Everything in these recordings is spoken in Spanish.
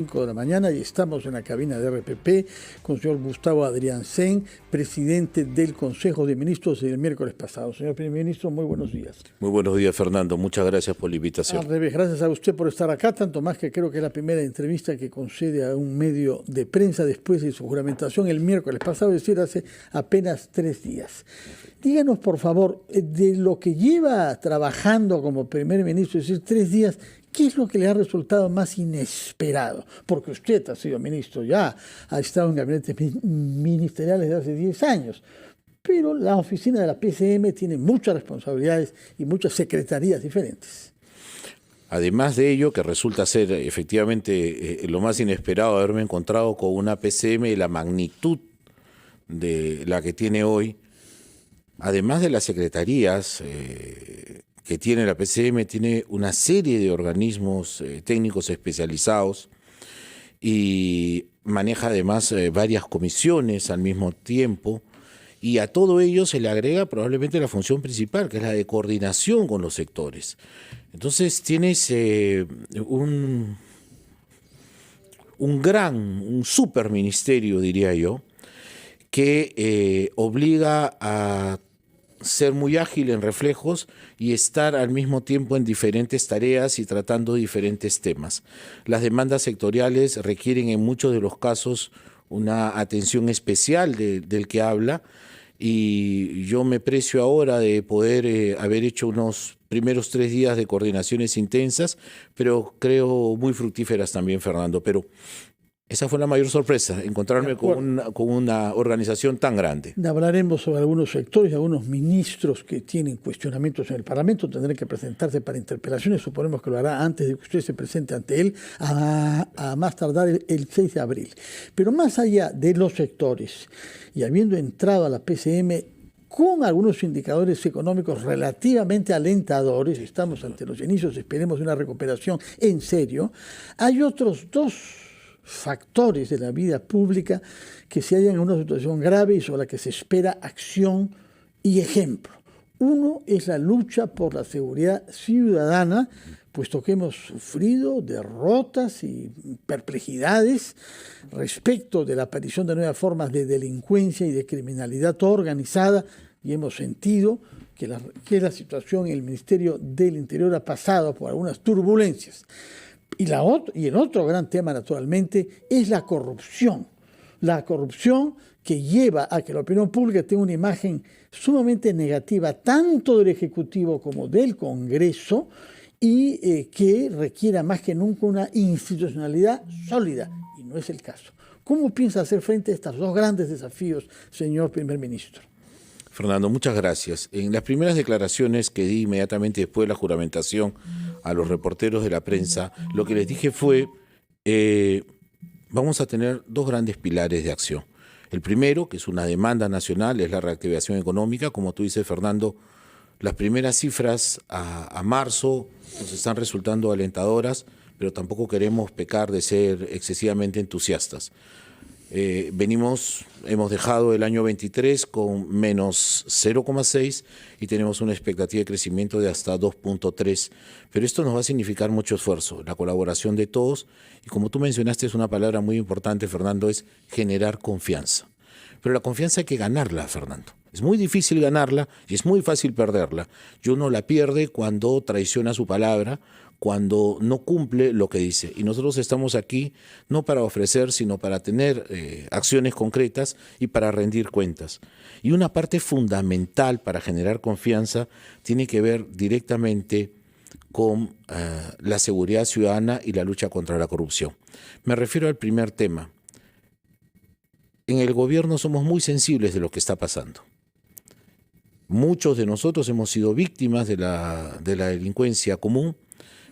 5 de la mañana y estamos en la cabina de RPP con el señor Gustavo Adriancén, presidente del Consejo de Ministros del miércoles pasado. Señor primer ministro, muy buenos días. Muy buenos días, Fernando. Muchas gracias por la invitación. Al revés, gracias a usted por estar acá, tanto más que creo que es la primera entrevista que concede a un medio de prensa después de su juramentación el miércoles pasado, es decir, hace apenas 3 días. Díganos, por favor, de lo que lleva trabajando como primer ministro, es decir, 3 días, ¿qué es lo que le ha resultado más inesperado? Porque usted ha sido ministro ya, ha estado en gabinetes ministeriales de hace 10 años, pero la oficina de la PCM tiene muchas responsabilidades y muchas secretarías diferentes. Además de ello, que resulta ser efectivamente lo más inesperado, haberme encontrado con una PCM de la magnitud de la que tiene hoy, además de las secretarías que tiene la PCM, tiene una serie de organismos técnicos especializados y maneja además varias comisiones al mismo tiempo, y a todo ello se le agrega probablemente la función principal, que es la de coordinación con los sectores. Entonces tienes un superministerio, diría yo, que obliga a ser muy ágil en reflejos y estar al mismo tiempo en diferentes tareas y tratando diferentes temas. Las demandas sectoriales requieren en muchos de los casos una atención especial del que habla, y yo me precio ahora de poder haber hecho unos primeros 3 días de coordinaciones intensas, pero creo muy fructíferas también, Fernando. Pero esa fue la mayor sorpresa, encontrarme con una organización tan grande. Hablaremos sobre algunos sectores, algunos ministros que tienen cuestionamientos en el Parlamento, tendrán que presentarse para interpelaciones, suponemos que lo hará antes de que usted se presente ante él, a más tardar el 6 de abril. Pero más allá de los sectores, y habiendo entrado a la PCM con algunos indicadores económicos relativamente alentadores, estamos ante los inicios, esperemos una recuperación en serio, hay otros 2 factores de la vida pública que se hallan en una situación grave y sobre la que se espera acción y ejemplo. Uno es la lucha por la seguridad ciudadana, puesto que hemos sufrido derrotas y perplejidades respecto de la aparición de nuevas formas de delincuencia y de criminalidad organizada, y hemos sentido que la situación en el Ministerio del Interior ha pasado por algunas turbulencias. Y el otro gran tema, naturalmente, es la corrupción. La corrupción que lleva a que la opinión pública tenga una imagen sumamente negativa, tanto del Ejecutivo como del Congreso, y que requiera más que nunca una institucionalidad sólida, y no es el caso. ¿Cómo piensa hacer frente a estos 2 grandes desafíos, señor primer ministro? Fernando, muchas gracias. En las primeras declaraciones que di inmediatamente después de la juramentación a los reporteros de la prensa, lo que les dije fue, vamos a tener 2 grandes pilares de acción. El primero, que es una demanda nacional, es la reactivación económica. Como tú dices, Fernando, las primeras cifras a marzo nos están resultando alentadoras, pero tampoco queremos pecar de ser excesivamente entusiastas. Hemos dejado el año 23 con menos 0,6 y tenemos una expectativa de crecimiento de hasta 2,3, pero esto nos va a significar mucho esfuerzo, la colaboración de todos, y como tú mencionaste, es una palabra muy importante, Fernando, es generar confianza. Pero la confianza hay que ganarla, Fernando. Es muy difícil ganarla y es muy fácil perderla. Y uno la pierde cuando traiciona su palabra, cuando no cumple lo que dice. Y nosotros estamos aquí no para ofrecer, sino para tener acciones concretas y para rendir cuentas. Y una parte fundamental para generar confianza tiene que ver directamente con la seguridad ciudadana y la lucha contra la corrupción. Me refiero al primer tema. En el gobierno somos muy sensibles de lo que está pasando. Muchos de nosotros hemos sido víctimas de la delincuencia común,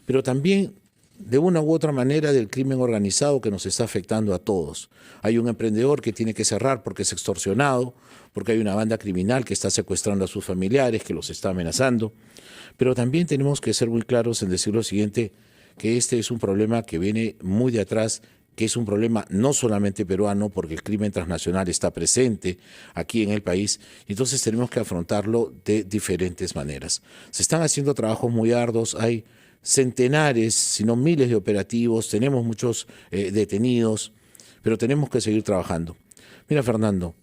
pero también de una u otra manera del crimen organizado que nos está afectando a todos. Hay un emprendedor que tiene que cerrar porque es extorsionado, porque hay una banda criminal que está secuestrando a sus familiares, que los está amenazando. Pero también tenemos que ser muy claros en decir lo siguiente, que este es un problema que viene muy de atrás, que es un problema no solamente peruano, porque el crimen transnacional está presente aquí en el país, y entonces tenemos que afrontarlo de diferentes maneras. Se están haciendo trabajos muy arduos, hay centenares, si no miles de operativos, tenemos muchos detenidos, pero tenemos que seguir trabajando. Mira, Fernando,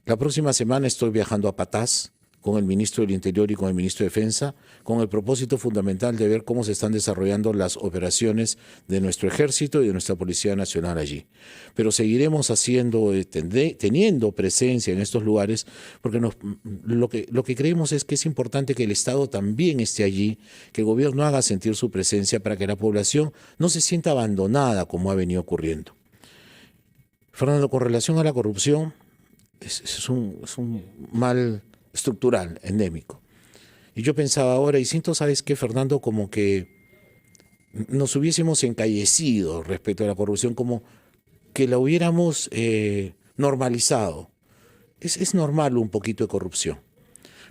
la próxima semana estoy viajando a Patás con el ministro del Interior y con el ministro de Defensa, con el propósito fundamental de ver cómo se están desarrollando las operaciones de nuestro ejército y de nuestra Policía Nacional allí. Pero seguiremos haciendo, teniendo presencia en estos lugares, porque lo que creemos es que es importante que el Estado también esté allí, que el gobierno haga sentir su presencia para que la población no se sienta abandonada como ha venido ocurriendo. Fernando, con relación a la corrupción, es un mal estructural, endémico. Y yo pensaba ahora, y siento, ¿sabes qué, Fernando? Como que nos hubiésemos encallecido respecto a la corrupción, como que la hubiéramos normalizado. Es normal un poquito de corrupción.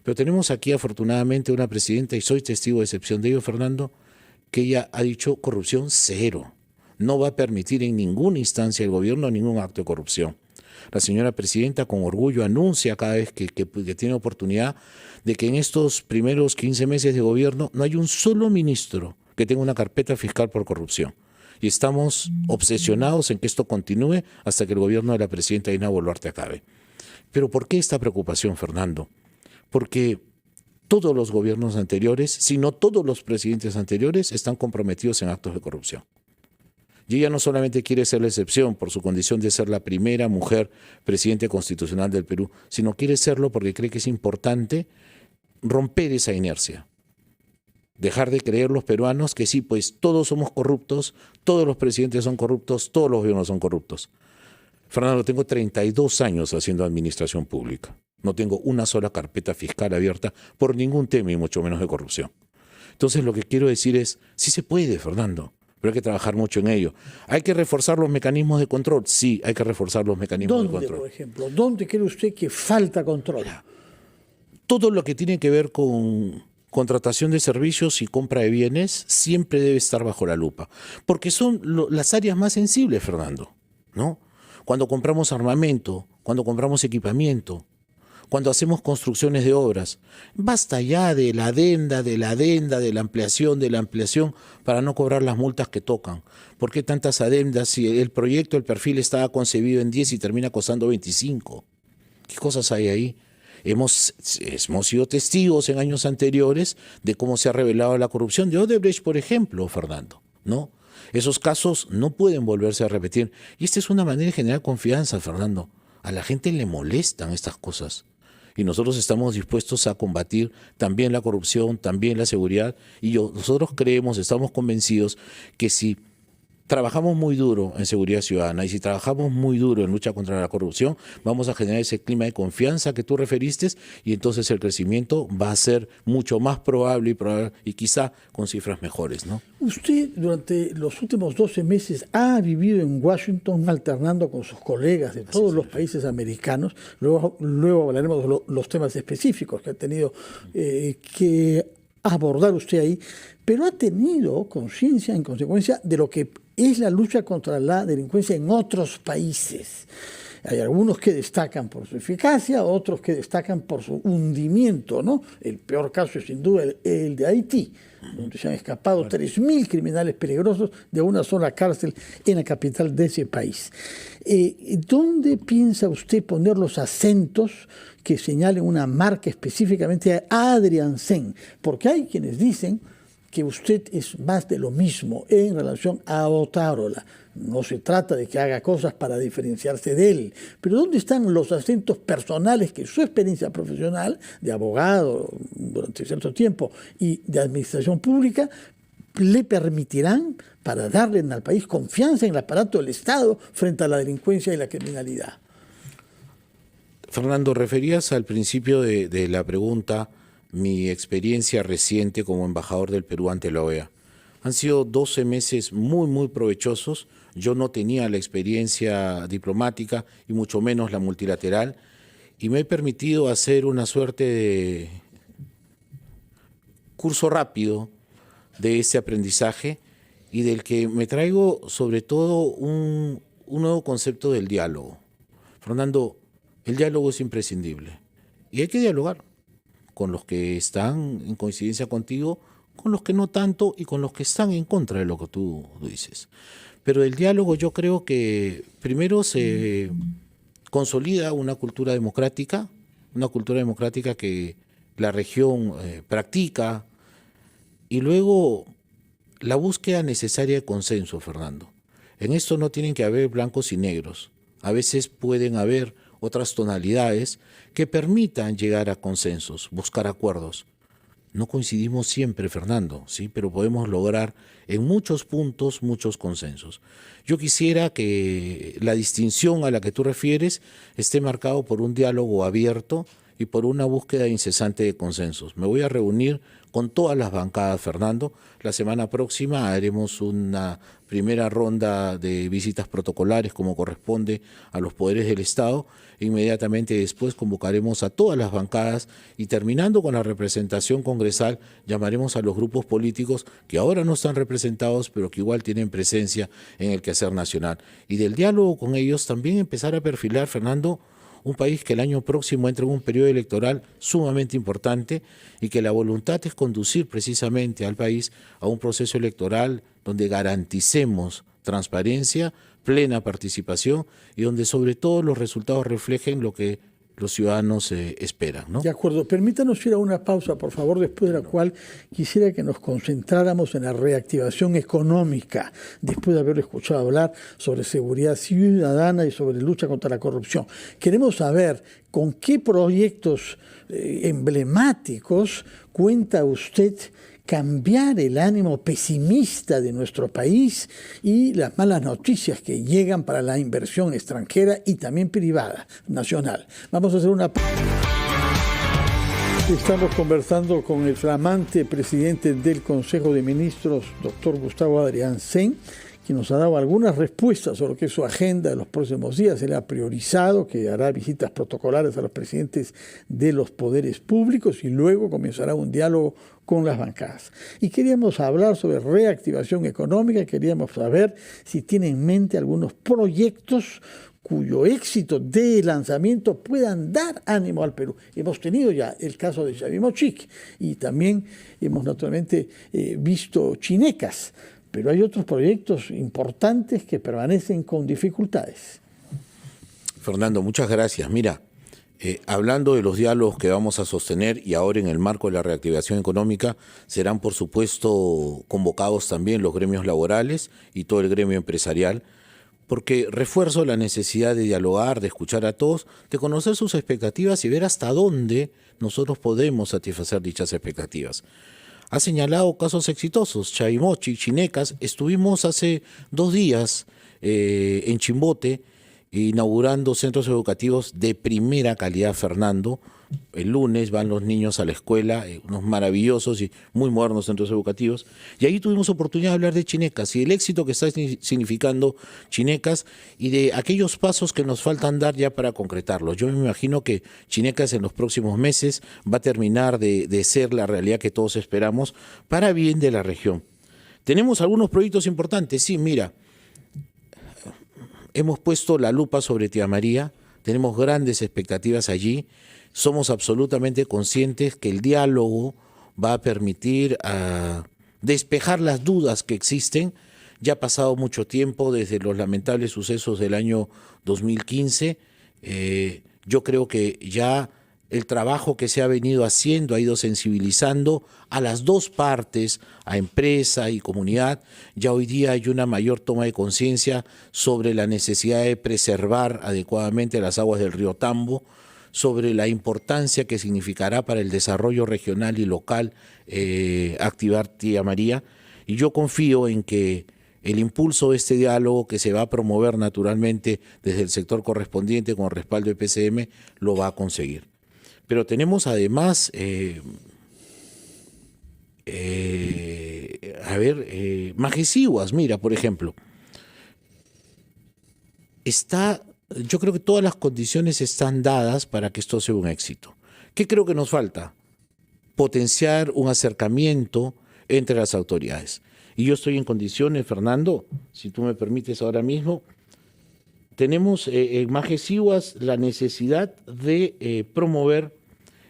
Pero tenemos aquí afortunadamente una presidenta, y soy testigo de excepción de ello, Fernando, que ella ha dicho corrupción cero. No va a permitir en ninguna instancia el gobierno ningún acto de corrupción. La señora presidenta con orgullo anuncia cada vez que tiene oportunidad de que en estos primeros 15 meses de gobierno no hay un solo ministro que tenga una carpeta fiscal por corrupción. Y estamos obsesionados en que esto continúe hasta que el gobierno de la presidenta Dina Boluarte acabe. Pero ¿por qué esta preocupación, Fernando? Porque todos los gobiernos anteriores, si no todos los presidentes anteriores, están comprometidos en actos de corrupción. Y ella no solamente quiere ser la excepción por su condición de ser la primera mujer presidente constitucional del Perú, sino quiere serlo porque cree que es importante romper esa inercia. Dejar de creer los peruanos que sí, pues todos somos corruptos, todos los presidentes son corruptos, todos los gobiernos son corruptos. Fernando, tengo 32 años haciendo administración pública. No tengo una sola carpeta fiscal abierta por ningún tema y mucho menos de corrupción. Entonces lo que quiero decir es, sí se puede, Fernando. Pero hay que trabajar mucho en ello. ¿Hay que reforzar los mecanismos de control? Sí, hay que reforzar los mecanismos de control. Por ejemplo? ¿Dónde cree usted que falta control? Todo lo que tiene que ver con contratación de servicios y compra de bienes siempre debe estar bajo la lupa. Porque son las áreas más sensibles, Fernando, ¿no? Cuando compramos armamento, cuando compramos equipamiento, cuando hacemos construcciones de obras. Basta ya de la adenda, de la ampliación, para no cobrar las multas que tocan. ¿Por qué tantas adendas si el proyecto, el perfil estaba concebido en 10 y termina costando 25? ¿Qué cosas hay ahí? Hemos sido testigos en años anteriores de cómo se ha revelado la corrupción de Odebrecht, por ejemplo, Fernando, ¿no? Esos casos no pueden volverse a repetir. Y esta es una manera de generar confianza, Fernando. A la gente le molestan estas cosas. Y nosotros estamos dispuestos a combatir también la corrupción, también la seguridad. Y nosotros creemos, estamos convencidos que si trabajamos muy duro en seguridad ciudadana y si trabajamos muy duro en lucha contra la corrupción, vamos a generar ese clima de confianza que tú referiste y entonces el crecimiento va a ser mucho más probable y quizá con cifras mejores, ¿no? Usted durante los últimos 12 meses ha vivido en Washington alternando con sus colegas de todos los países americanos. Luego hablaremos de los temas específicos que ha tenido que abordar usted ahí, pero ha tenido conciencia en consecuencia de lo que es la lucha contra la delincuencia en otros países. Hay algunos que destacan por su eficacia, otros que destacan por su hundimiento, ¿no? El peor caso es sin duda el de Haití, donde se han escapado 3.000 criminales peligrosos de una sola cárcel en la capital de ese país. ¿Dónde piensa usted poner los acentos que señalen una marca específicamente a Adrián Sen? Porque hay quienes dicen que usted es más de lo mismo en relación a Otárola. No se trata de que haga cosas para diferenciarse de él, pero ¿dónde están los acentos personales que su experiencia profesional de abogado durante cierto tiempo y de administración pública le permitirán para darle al país confianza en el aparato del Estado frente a la delincuencia y la criminalidad? Fernando, referías al principio de la pregunta mi experiencia reciente como embajador del Perú ante la OEA. Han sido 12 meses muy, muy provechosos. Yo no tenía la experiencia diplomática y mucho menos la multilateral y me he permitido hacer una suerte de curso rápido de ese aprendizaje y del que me traigo sobre todo un nuevo concepto del diálogo. Fernando, el diálogo es imprescindible y hay que dialogar con los que están en coincidencia contigo, con los que no tanto y con los que están en contra de lo que tú dices. Pero el diálogo yo creo que primero se consolida una cultura democrática que la región practica, y luego la búsqueda necesaria de consenso, Fernando. En esto no tienen que haber blancos y negros. A veces pueden haber otras tonalidades que permitan llegar a consensos, buscar acuerdos. No coincidimos siempre, Fernando, ¿sí? Pero podemos lograr en muchos puntos muchos consensos. Yo quisiera que la distinción a la que tú refieres esté marcado por un diálogo abierto y por una búsqueda incesante de consensos. Me voy a reunir con todas las bancadas, Fernando. La semana próxima haremos una primera ronda de visitas protocolares como corresponde a los poderes del Estado. Inmediatamente después convocaremos a todas las bancadas y, terminando con la representación congresal, llamaremos a los grupos políticos que ahora no están representados pero que igual tienen presencia en el quehacer nacional. Y del diálogo con ellos también empezar a perfilar, Fernando, un país que el año próximo entra en un periodo electoral sumamente importante y que la voluntad es conducir precisamente al país a un proceso electoral donde garanticemos transparencia, plena participación y donde sobre todo los resultados reflejen lo que los ciudadanos esperan, ¿no? De acuerdo. Permítanos ir a una pausa, por favor, después de la cual quisiera que nos concentráramos en la reactivación económica, después de haber escuchado hablar sobre seguridad ciudadana y sobre lucha contra la corrupción. Queremos saber con qué proyectos emblemáticos cuenta usted cambiar el ánimo pesimista de nuestro país y las malas noticias que llegan para la inversión extranjera y también privada, nacional. Vamos a hacer una... Estamos conversando con el flamante presidente del Consejo de Ministros, doctor Gustavo Adrián Sen, que nos ha dado algunas respuestas sobre lo que es su agenda de los próximos días. Él ha priorizado que hará visitas protocolares a los presidentes de los poderes públicos y luego comenzará un diálogo con las bancadas. Y queríamos hablar sobre reactivación económica, queríamos saber si tiene en mente algunos proyectos cuyo éxito de lanzamiento puedan dar ánimo al Perú. Hemos tenido ya el caso de Chavimochic y también hemos naturalmente visto Chinecas, pero hay otros proyectos importantes que permanecen con dificultades. Fernando, muchas gracias. Mira, hablando de los diálogos que vamos a sostener y ahora en el marco de la reactivación económica, serán por supuesto convocados también los gremios laborales y todo el gremio empresarial, porque refuerzo la necesidad de dialogar, de escuchar a todos, de conocer sus expectativas y ver hasta dónde nosotros podemos satisfacer dichas expectativas. Ha señalado casos exitosos, Chavimochic, Chinecas. Estuvimos hace 2 días en Chimbote inaugurando centros educativos de primera calidad, Fernando. El lunes van los niños a la escuela, unos maravillosos y muy modernos centros educativos. Y ahí tuvimos oportunidad de hablar de Chinecas y el éxito que está significando Chinecas y de aquellos pasos que nos faltan dar ya para concretarlos. Yo me imagino que Chinecas en los próximos meses va a terminar de ser la realidad que todos esperamos para bien de la región. Tenemos algunos proyectos importantes, sí, mira. Hemos puesto la lupa sobre Tía María, tenemos grandes expectativas allí, somos absolutamente conscientes que el diálogo va a permitir despejar las dudas que existen. Ya ha pasado mucho tiempo desde los lamentables sucesos del año 2015. Yo creo que ya el trabajo que se ha venido haciendo ha ido sensibilizando a las dos partes, a empresa y comunidad. Ya hoy día hay una mayor toma de conciencia sobre la necesidad de preservar adecuadamente las aguas del río Tambo, sobre la importancia que significará para el desarrollo regional y local activar Tía María. Y yo confío en que el impulso de este diálogo, que se va a promover naturalmente desde el sector correspondiente con el respaldo de PCM, lo va a conseguir. Pero tenemos además, Majesihuas, mira, por ejemplo, yo creo que todas las condiciones están dadas para que esto sea un éxito. ¿Qué creo que nos falta? Potenciar un acercamiento entre las autoridades. Y yo estoy en condiciones, Fernando, si tú me permites ahora mismo, tenemos en Majesihuas la necesidad de promover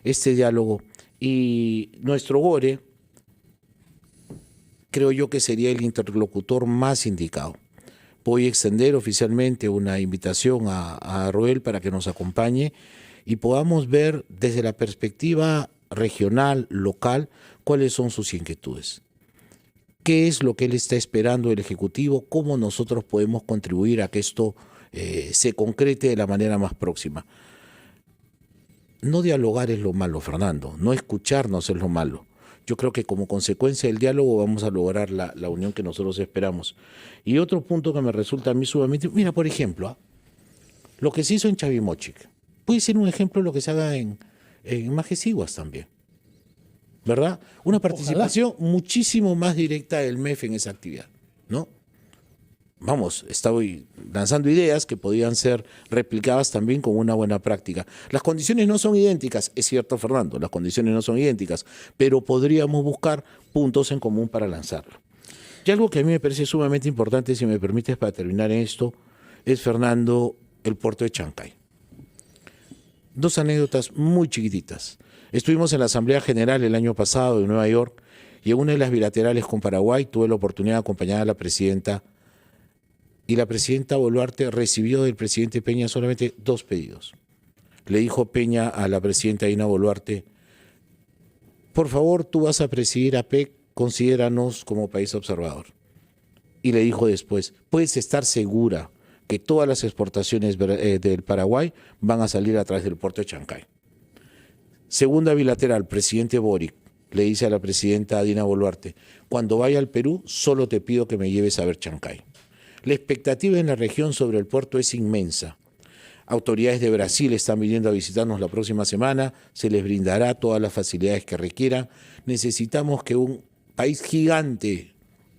este diálogo y nuestro GORE creo yo que sería el interlocutor más indicado. Voy a extender oficialmente una invitación a Roel para que nos acompañe y podamos ver desde la perspectiva regional, local, cuáles son sus inquietudes. ¿Qué es lo que él está esperando del Ejecutivo? ¿Cómo nosotros podemos contribuir a que esto se concrete de la manera más próxima? No dialogar es lo malo, Fernando. No escucharnos es lo malo. Yo creo que como consecuencia del diálogo vamos a lograr la unión que nosotros esperamos. Y otro punto que me resulta a mí sumamente... Mira, por ejemplo, lo que se hizo en Chavimochic. Puede ser un ejemplo de lo que se haga en Majesiguas también. ¿Verdad? Una participación muchísimo más directa del MEF en esa actividad, ¿no? Vamos, estoy lanzando ideas que podían ser replicadas también con una buena práctica. Las condiciones no son idénticas, es cierto, Fernando, las condiciones no son idénticas, pero podríamos buscar puntos en común para lanzarlo. Y algo que a mí me parece sumamente importante, si me permites para terminar en esto, es, Fernando, el puerto de Chancay. Dos anécdotas muy chiquititas. Estuvimos en la Asamblea General el año pasado en Nueva York y en una de las bilaterales con Paraguay tuve la oportunidad de acompañar a la presidenta. Y la presidenta Boluarte recibió del presidente Peña solamente 2 pedidos. Le dijo Peña a la presidenta Dina Boluarte, por favor, tú vas a presidir APEC, considéranos como país observador. Y le dijo después, puedes estar segura que todas las exportaciones del Paraguay van a salir a través del puerto de Chancay. Segunda bilateral, presidente Boric le dice a la presidenta Dina Boluarte, cuando vaya al Perú, solo te pido que me lleves a ver Chancay. La expectativa en la región sobre el puerto es inmensa. Autoridades de Brasil están viniendo a visitarnos la próxima semana, se les brindará todas las facilidades que requieran. Necesitamos que un país gigante,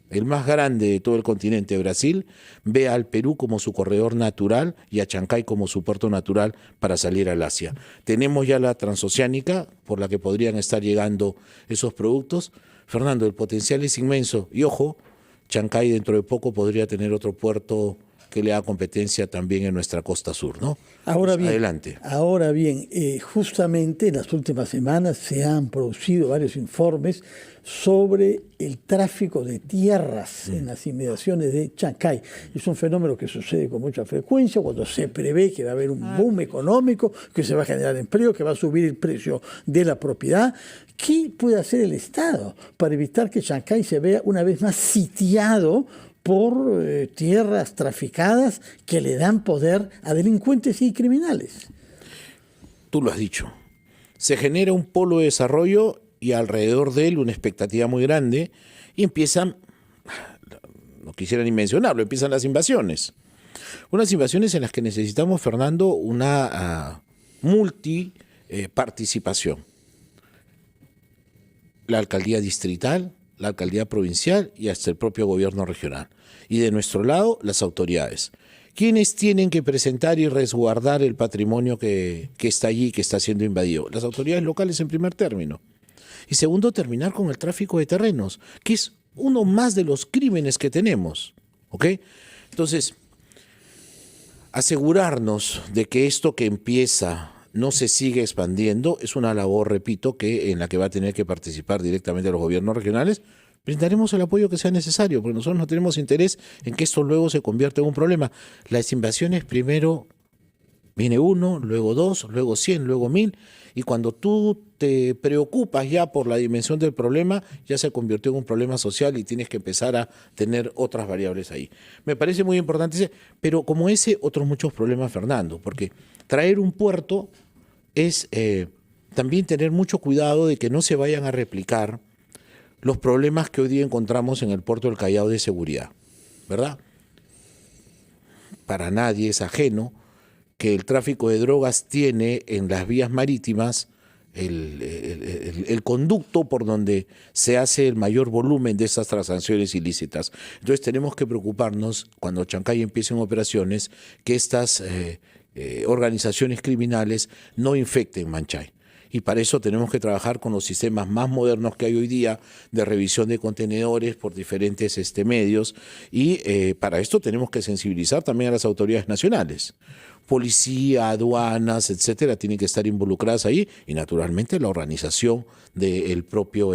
el más grande de todo el continente, Brasil, vea al Perú como su corredor natural y a Chancay como su puerto natural para salir al Asia. Tenemos ya la transoceánica por la que podrían estar llegando esos productos. Fernando, el potencial es inmenso y ojo, Chancay dentro de poco podría tener otro puerto que le haga competencia también en nuestra costa sur, ¿no? Ahora bien, adelante. Ahora bien, justamente en las últimas semanas se han producido varios informes sobre el tráfico de tierras en las inmediaciones de Chancay. Es un fenómeno que sucede con mucha frecuencia cuando se prevé que va a haber un boom económico, que se va a generar empleo, que va a subir el precio de la propiedad. ¿Qué puede hacer el Estado para evitar que Chancay se vea una vez más sitiado por tierras traficadas que le dan poder a delincuentes y criminales? Tú lo has dicho. Se genera un polo de desarrollo y alrededor de él una expectativa muy grande y empiezan, no quisiera ni mencionarlo, empiezan las invasiones. Unas invasiones en las que necesitamos, Fernando, una multiparticipación. La alcaldía distrital, la alcaldía provincial y hasta el propio gobierno regional. Y de nuestro lado, las autoridades. ¿Quiénes tienen que presentar y resguardar el patrimonio que está allí, que está siendo invadido? Las autoridades locales en primer término. Y segundo, terminar con el tráfico de terrenos, que es uno más de los crímenes que tenemos. ¿Ok? Entonces, asegurarnos de que esto que empieza no se sigue expandiendo es una labor, repito, en la que va a tener que participar directamente los gobiernos regionales. Brindaremos el apoyo que sea necesario, porque nosotros no tenemos interés en que esto luego se convierta en un problema. Las invasiones primero viene 1, luego 2, luego 100, luego 1000, y cuando tú te preocupas ya por la dimensión del problema, ya se convirtió en un problema social y tienes que empezar a tener otras variables ahí. Me parece muy importante, pero como ese, otros muchos problemas, Fernando, porque traer un puerto es también tener mucho cuidado de que no se vayan a replicar los problemas que hoy día encontramos en el puerto del Callao de seguridad, ¿verdad? Para nadie es ajeno que el tráfico de drogas tiene en las vías marítimas el conducto por donde se hace el mayor volumen de esas transacciones ilícitas. Entonces tenemos que preocuparnos, cuando Chancay empiece en operaciones, que estas organizaciones criminales no infecten Manchay. Y para eso tenemos que trabajar con los sistemas más modernos que hay hoy día de revisión de contenedores por diferentes medios y para esto tenemos que sensibilizar también a las autoridades nacionales. Policía, aduanas, etcétera, tienen que estar involucradas ahí y naturalmente la organización del propio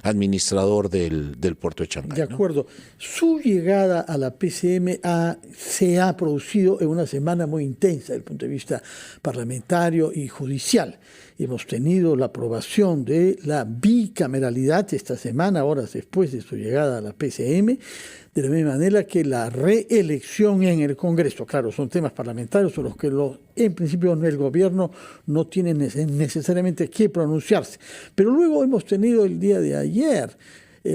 administrador del puerto de Chancay. De acuerdo. Su llegada a la PCM se ha producido en una semana muy intensa desde el punto de vista parlamentario y judicial. Hemos tenido la aprobación de la bicameralidad esta semana, horas después de su llegada a la PCM, de la misma manera que la reelección en el Congreso. Claro, son temas parlamentarios sobre los que en principio el gobierno no tiene necesariamente que pronunciarse. Pero luego hemos tenido el día de ayer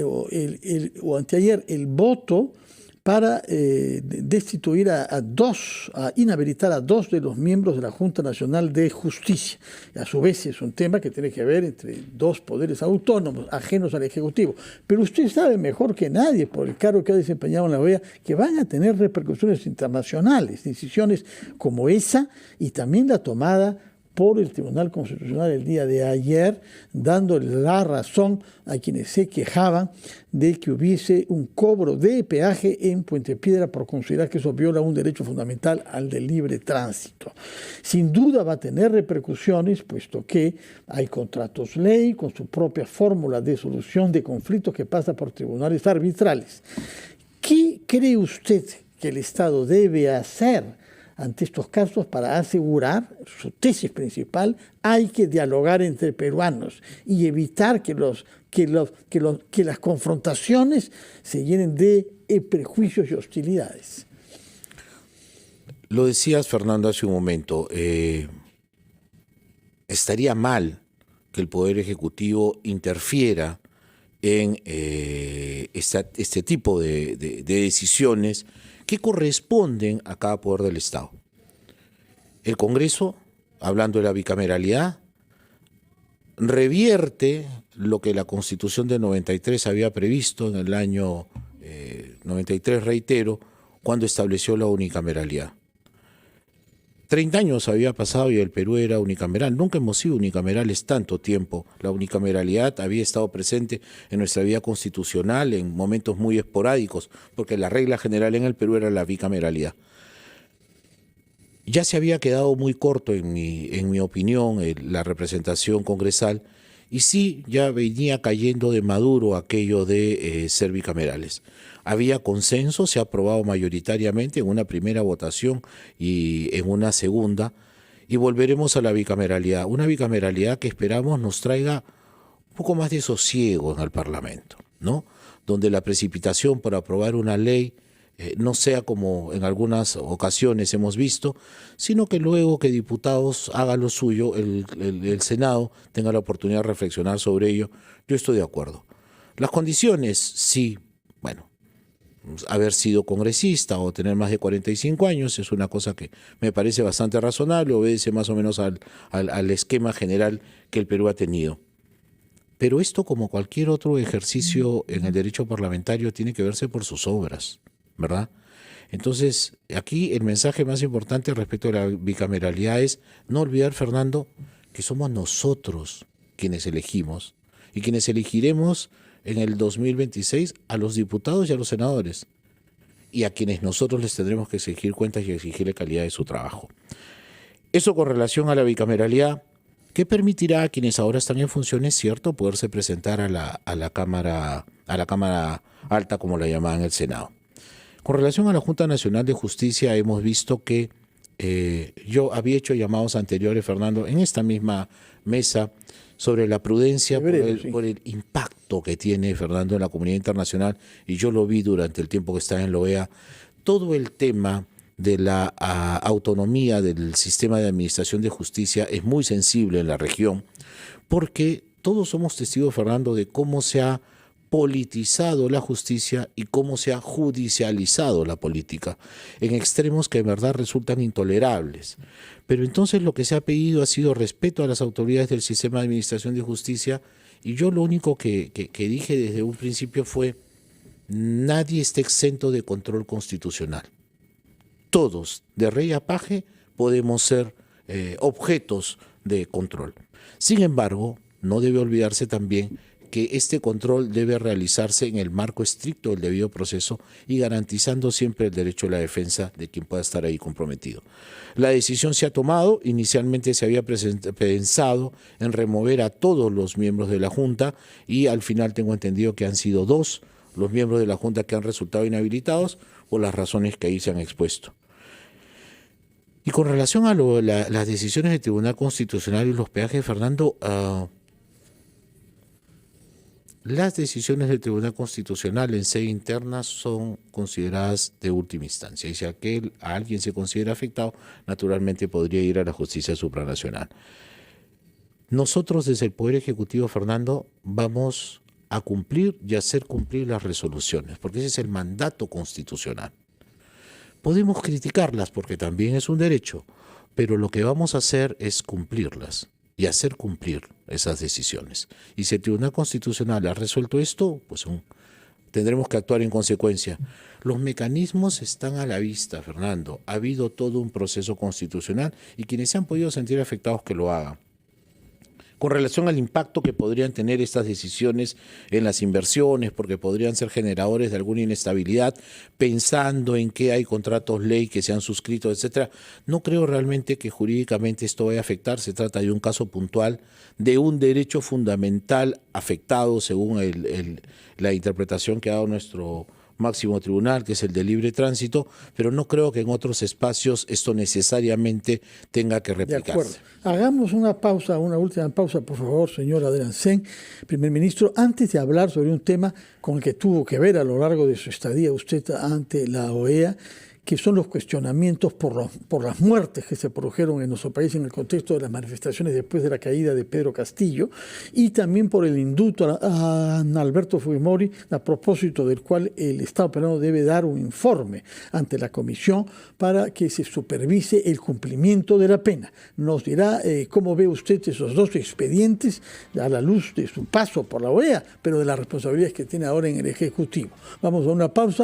o anteayer el voto para destituir a inhabilitar a 2 de los miembros de la Junta Nacional de Justicia. A su vez es un tema que tiene que ver entre 2 poderes autónomos, ajenos al Ejecutivo. Pero usted sabe mejor que nadie, por el cargo que ha desempeñado en la OEA, que van a tener repercusiones internacionales, decisiones como esa y también la tomada por el Tribunal Constitucional el día de ayer, dándole la razón a quienes se quejaban de que hubiese un cobro de peaje en Puente Piedra por considerar que eso viola un derecho fundamental al del libre tránsito. Sin duda va a tener repercusiones, puesto que hay contratos ley con su propia fórmula de solución de conflictos que pasa por tribunales arbitrales. ¿Qué cree usted que el Estado debe hacer ante estos casos para asegurar su tesis principal? Hay que dialogar entre peruanos y evitar que las confrontaciones se llenen de prejuicios y hostilidades. Lo decías, Fernando, hace un momento. Estaría mal que el Poder Ejecutivo interfiera en este tipo de decisiones que corresponden a cada poder del Estado. El Congreso, hablando de la bicameralidad, revierte lo que la Constitución del 93 había previsto en el año 93, reitero, cuando estableció la unicameralidad. 30 años había pasado y el Perú era unicameral. Nunca hemos sido unicamerales tanto tiempo. La unicameralidad había estado presente en nuestra vida constitucional en momentos muy esporádicos, porque la regla general en el Perú era la bicameralidad. Ya se había quedado muy corto, en mi opinión, la representación congresal, y sí, ya venía cayendo de maduro aquello de ser bicamerales. Había consenso, se ha aprobado mayoritariamente en una primera votación y en una segunda, y volveremos a la bicameralidad. Una bicameralidad que esperamos nos traiga un poco más de sosiego en el Parlamento, ¿no? Donde la precipitación por aprobar una ley no sea como en algunas ocasiones hemos visto, sino que luego que diputados hagan lo suyo, el Senado tenga la oportunidad de reflexionar sobre ello. Yo estoy de acuerdo. Las condiciones, sí, bueno, haber sido congresista o tener más de 45 años es una cosa que me parece bastante razonable, obedece más o menos al esquema general que el Perú ha tenido. Pero esto, como cualquier otro ejercicio en el derecho parlamentario, tiene que verse por sus obras, ¿verdad? Entonces, aquí el mensaje más importante respecto a la bicameralidad es no olvidar, Fernando, que somos nosotros quienes elegimos y quienes elegiremos en el 2026 a los diputados y a los senadores, y a quienes nosotros les tendremos que exigir cuentas y exigirle calidad de su trabajo. Eso con relación a la bicameralidad, que permitirá a quienes ahora están en funciones, cierto, poderse presentar a la Cámara Alta, como la llamaban el Senado. Con relación a la Junta Nacional de Justicia, hemos visto que yo había hecho llamados anteriores, Fernando, en esta misma mesa, sobre la prudencia por el impacto que tiene, Fernando, en la comunidad internacional, y yo lo vi durante el tiempo que estaba en la OEA, todo el tema de la autonomía del sistema de administración de justicia es muy sensible en la región, porque todos somos testigos, Fernando, de cómo se ha politizado la justicia y cómo se ha judicializado la política, en extremos que en verdad resultan intolerables. Pero entonces lo que se ha pedido ha sido respeto a las autoridades del sistema de administración de justicia, y yo lo único que dije desde un principio fue: nadie está exento de control constitucional. Todos, de rey a paje, podemos ser objetos de control. Sin embargo, no debe olvidarse también que este control debe realizarse en el marco estricto del debido proceso y garantizando siempre el derecho a la defensa de quien pueda estar ahí comprometido. La decisión se ha tomado, inicialmente se había pensado en remover a todos los miembros de la Junta y al final tengo entendido que han sido 2 los miembros de la Junta que han resultado inhabilitados por las razones que ahí se han expuesto. Y con relación a las decisiones del Tribunal Constitucional y los peajes, Fernando, las decisiones del Tribunal Constitucional en sede interna son consideradas de última instancia. Y si alguien se considera afectado, naturalmente podría ir a la justicia supranacional. Nosotros desde el Poder Ejecutivo, Fernando, vamos a cumplir y hacer cumplir las resoluciones, porque ese es el mandato constitucional. Podemos criticarlas porque también es un derecho, pero lo que vamos a hacer es cumplirlas y hacer cumplir esas decisiones. Y si el Tribunal Constitucional ha resuelto esto, pues tendremos que actuar en consecuencia. Los mecanismos están a la vista, Fernando. Ha habido todo un proceso constitucional y quienes se han podido sentir afectados que lo hagan. Con relación al impacto que podrían tener estas decisiones en las inversiones, porque podrían ser generadores de alguna inestabilidad, pensando en que hay contratos ley que se han suscrito, etcétera, no creo realmente que jurídicamente esto vaya a afectar. Se trata de un caso puntual de un derecho fundamental afectado según la interpretación que ha dado nuestro máximo tribunal, que es el de libre tránsito, pero no creo que en otros espacios esto necesariamente tenga que replicarse. De acuerdo. Hagamos una pausa, una última pausa, por favor, señor Adriancén, primer ministro, antes de hablar sobre un tema con el que tuvo que ver a lo largo de su estadía usted ante la OEA, que son los cuestionamientos por las muertes que se produjeron en nuestro país en el contexto de las manifestaciones después de la caída de Pedro Castillo, y también por el indulto a Alberto Fujimori, a propósito del cual el Estado peruano debe dar un informe ante la Comisión para que se supervise el cumplimiento de la pena. Nos dirá cómo ve usted esos 2 expedientes a la luz de su paso por la OEA, pero de las responsabilidades que tiene ahora en el Ejecutivo. Vamos a una pausa.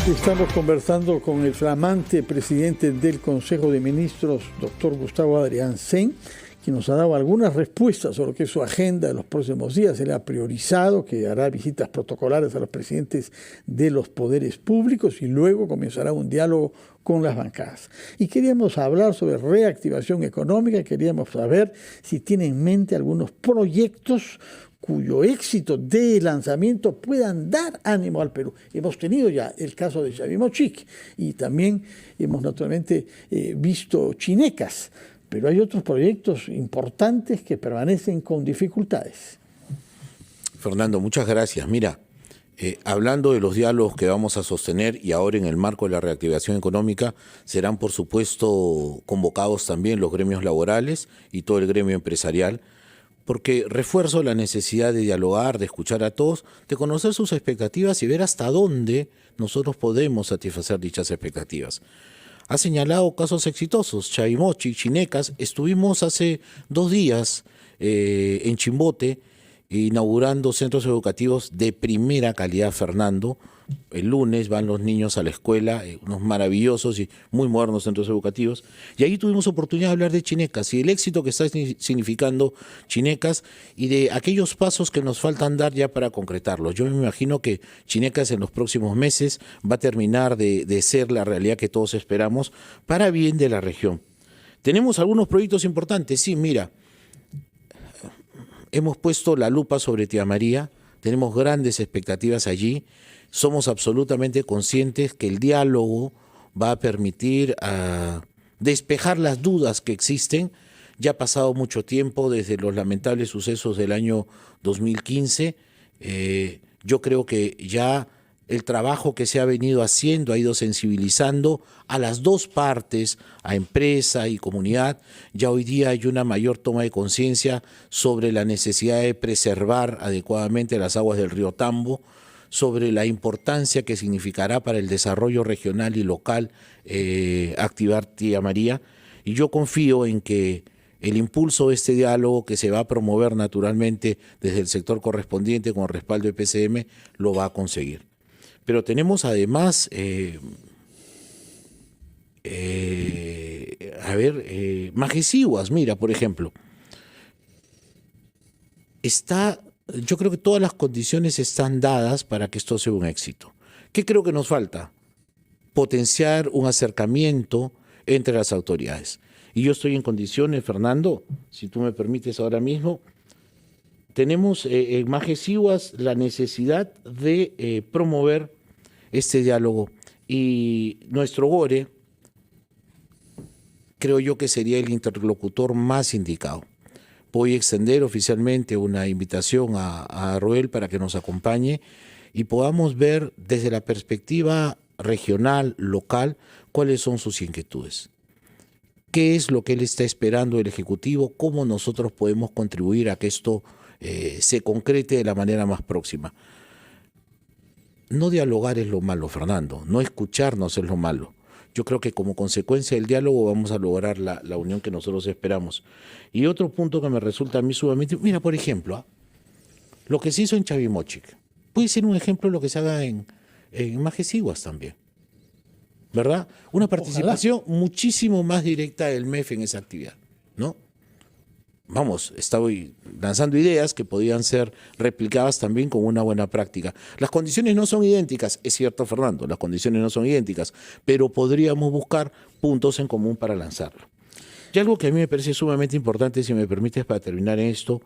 Estamos conversando con el flamante presidente del Consejo de Ministros, doctor Gustavo Adriancén, quien nos ha dado algunas respuestas sobre lo que es su agenda de los próximos días. Él ha priorizado que hará visitas protocolares a los presidentes de los poderes públicos y luego comenzará un diálogo con las bancadas. Y queríamos hablar sobre reactivación económica, queríamos saber si tiene en mente algunos proyectos cuyo éxito de lanzamiento puedan dar ánimo al Perú. Hemos tenido ya el caso de Chavimochic y también hemos naturalmente visto Chinecas, pero hay otros proyectos importantes que permanecen con dificultades. Fernando, muchas gracias. Mira, hablando de los diálogos que vamos a sostener y ahora en el marco de la reactivación económica, serán por supuesto convocados también los gremios laborales y todo el gremio empresarial, porque refuerzo la necesidad de dialogar, de escuchar a todos, de conocer sus expectativas y ver hasta dónde nosotros podemos satisfacer dichas expectativas. Ha señalado casos exitosos, Chavimochic, Chinecas. Estuvimos hace 2 días en Chimbote inaugurando centros educativos de primera calidad, Fernando. El lunes van los niños a la escuela, unos maravillosos y muy modernos centros educativos. Y ahí tuvimos oportunidad de hablar de Chinecas y el éxito que está significando Chinecas y de aquellos pasos que nos faltan dar ya para concretarlos. Yo me imagino que Chinecas en los próximos meses va a terminar de ser la realidad que todos esperamos para bien de la región. Tenemos algunos proyectos importantes, sí, mira. Hemos puesto la lupa sobre Tía María, tenemos grandes expectativas allí, somos absolutamente conscientes que el diálogo va a permitir despejar las dudas que existen. Ya ha pasado mucho tiempo desde los lamentables sucesos del año 2015. Yo creo que ya el trabajo que se ha venido haciendo ha ido sensibilizando a las 2 partes, a empresa y comunidad. Ya hoy día hay una mayor toma de conciencia sobre la necesidad de preservar adecuadamente las aguas del río Tambo, sobre la importancia que significará para el desarrollo regional y local activar Tía María. Y yo confío en que el impulso de este diálogo, que se va a promover naturalmente desde el sector correspondiente con el respaldo de PCM, lo va a conseguir. Pero tenemos además, Majesiguas, mira, por ejemplo, está yo creo que todas las condiciones están dadas para que esto sea un éxito. ¿Qué creo que nos falta? Potenciar un acercamiento entre las autoridades. Y yo estoy en condiciones, Fernando, si tú me permites ahora mismo, tenemos en Majesiguas la necesidad de promover este diálogo. Y nuestro GORE, creo yo que sería el interlocutor más indicado. Voy a extender oficialmente una invitación a Roel para que nos acompañe y podamos ver desde la perspectiva regional, local, cuáles son sus inquietudes. ¿Qué es lo que él está esperando del Ejecutivo? ¿Cómo nosotros podemos contribuir a que esto se concrete de la manera más próxima? No dialogar es lo malo, Fernando. No escucharnos es lo malo. Yo creo que como consecuencia del diálogo vamos a lograr la unión que nosotros esperamos. Y otro punto que me resulta a mí sumamente... Mira, por ejemplo, lo que se hizo en Chavimochic puede ser un ejemplo de lo que se haga en Majesiguas también, ¿verdad? Una participación muchísimo más directa del MEF en esa actividad, ¿no? Vamos, estoy lanzando ideas que podían ser replicadas también con una buena práctica. Las condiciones no son idénticas, es cierto, Fernando, las condiciones no son idénticas, pero podríamos buscar puntos en común para lanzarlo. Y algo que a mí me parece sumamente importante, si me permites para terminar en esto,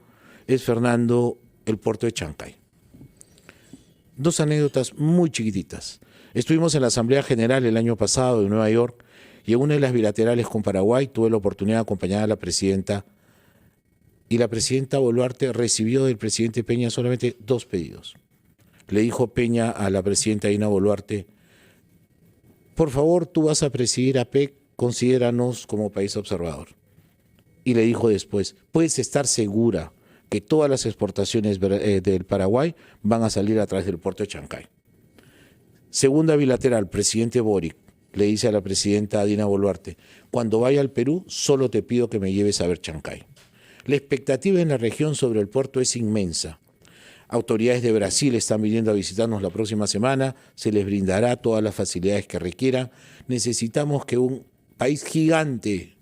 es, Fernando, el puerto de Chancay. Dos anécdotas muy chiquititas. Estuvimos en la Asamblea General el año pasado en Nueva York y en una de las bilaterales con Paraguay tuve la oportunidad de acompañar a la presidenta. Y la presidenta Boluarte recibió del presidente Peña solamente 2 pedidos. Le dijo Peña a la presidenta Dina Boluarte, por favor, tú vas a presidir APEC, considéranos como país observador. Y le dijo después, puedes estar segura que todas las exportaciones del Paraguay van a salir a través del puerto de Chancay. Segunda bilateral, presidente Boric le dice a la presidenta Dina Boluarte, cuando vaya al Perú, solo te pido que me lleves a ver Chancay. La expectativa en la región sobre el puerto es inmensa. Autoridades de Brasil están viniendo a visitarnos la próxima semana, se les brindará todas las facilidades que requieran. Necesitamos que un país gigante,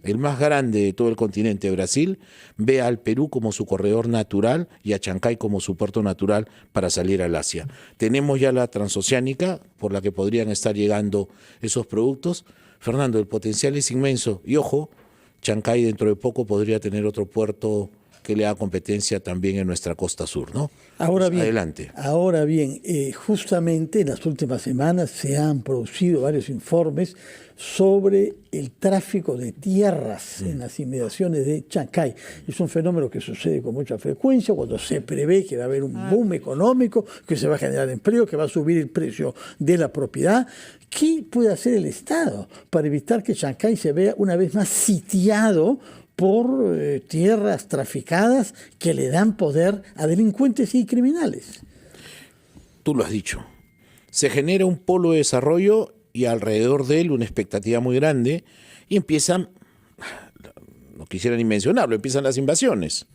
el más grande de todo el continente, Brasil, vea al Perú como su corredor natural y a Chancay como su puerto natural para salir al Asia. Tenemos ya la transoceánica por la que podrían estar llegando esos productos. Fernando, el potencial es inmenso y ojo, Chancay dentro de poco podría tener otro puerto que le haga competencia también en nuestra costa sur, ¿no? Ahora bien, adelante. Ahora bien, justamente en las últimas semanas se han producido varios informes sobre el tráfico de tierras en las inmediaciones de Chancay. Es un fenómeno que sucede con mucha frecuencia cuando se prevé que va a haber un boom económico, que se va a generar empleo, que va a subir el precio de la propiedad. ¿Qué puede hacer el Estado para evitar que Chancay se vea una vez más sitiado por tierras traficadas que le dan poder a delincuentes y criminales? Tú lo has dicho. Se genera un polo de desarrollo y alrededor de él una expectativa muy grande y empiezan, no quisiera ni mencionarlo, empiezan las invasiones.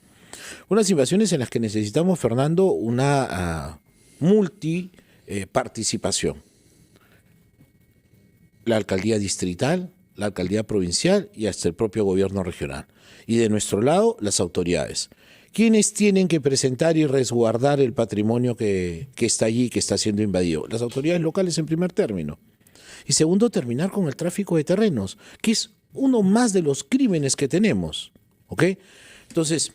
Unas invasiones en las que necesitamos, Fernando, una multiparticipación. La alcaldía distrital, la alcaldía provincial y hasta el propio gobierno regional. Y de nuestro lado, las autoridades. ¿Quiénes tienen que presentar y resguardar el patrimonio que está allí, que está siendo invadido? Las autoridades locales en primer término. Y segundo, terminar con el tráfico de terrenos, que es uno más de los crímenes que tenemos. ¿Ok? Entonces,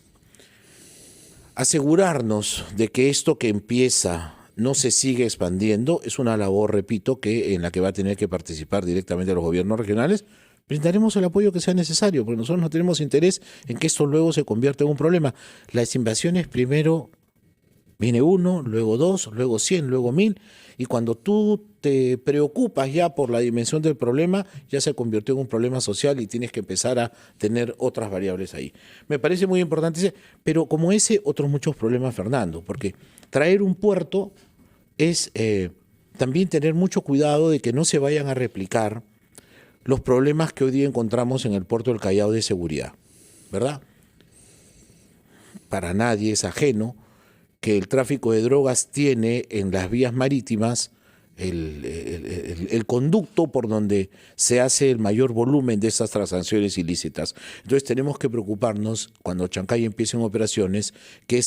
asegurarnos de que esto que empieza no se sigue expandiendo es una labor, repito, en la que va a tener que participar directamente los gobiernos regionales. Brindaremos el apoyo que sea necesario, porque nosotros no tenemos interés en que esto luego se convierta en un problema. Las invasiones primero viene 1, luego 2, luego 100, luego 1000, y cuando tú te preocupas ya por la dimensión del problema, ya se convirtió en un problema social y tienes que empezar a tener otras variables ahí. Me parece muy importante, pero como ese, otros muchos problemas, Fernando, porque traer un puerto es también tener mucho cuidado de que no se vayan a replicar los problemas que hoy día encontramos en el puerto del Callao de seguridad, ¿verdad? Para nadie es ajeno que el tráfico de drogas tiene en las vías marítimas el conducto por donde se hace el mayor volumen de esas transacciones ilícitas. Entonces tenemos que preocuparnos cuando Chancay empiece en operaciones que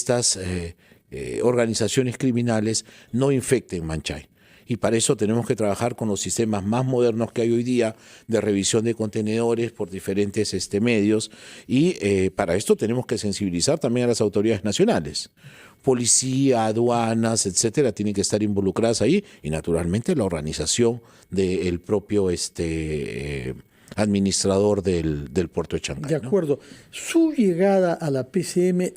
organizaciones criminales no infecten Manchay. Y para eso tenemos que trabajar con los sistemas más modernos que hay hoy día de revisión de contenedores por diferentes medios, y para esto tenemos que sensibilizar también a las autoridades nacionales. Policía, aduanas, etcétera, tienen que estar involucradas ahí, y naturalmente la organización del propio administrador del puerto de Chancay. De acuerdo. ¿No? Su llegada a la PCM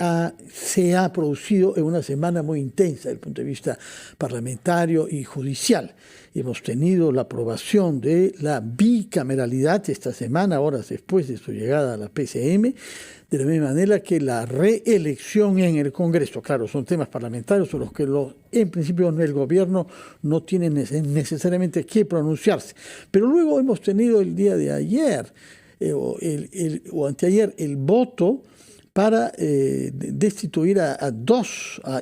se ha producido en una semana muy intensa desde el punto de vista parlamentario y judicial. Hemos tenido la aprobación de la bicameralidad esta semana, horas después de su llegada a la PCM, de la misma manera que la reelección en el Congreso. Claro, son temas parlamentarios sobre los que en principio el gobierno no tiene necesariamente que pronunciarse. Pero luego hemos tenido el día de ayer o anteayer el voto para destituir a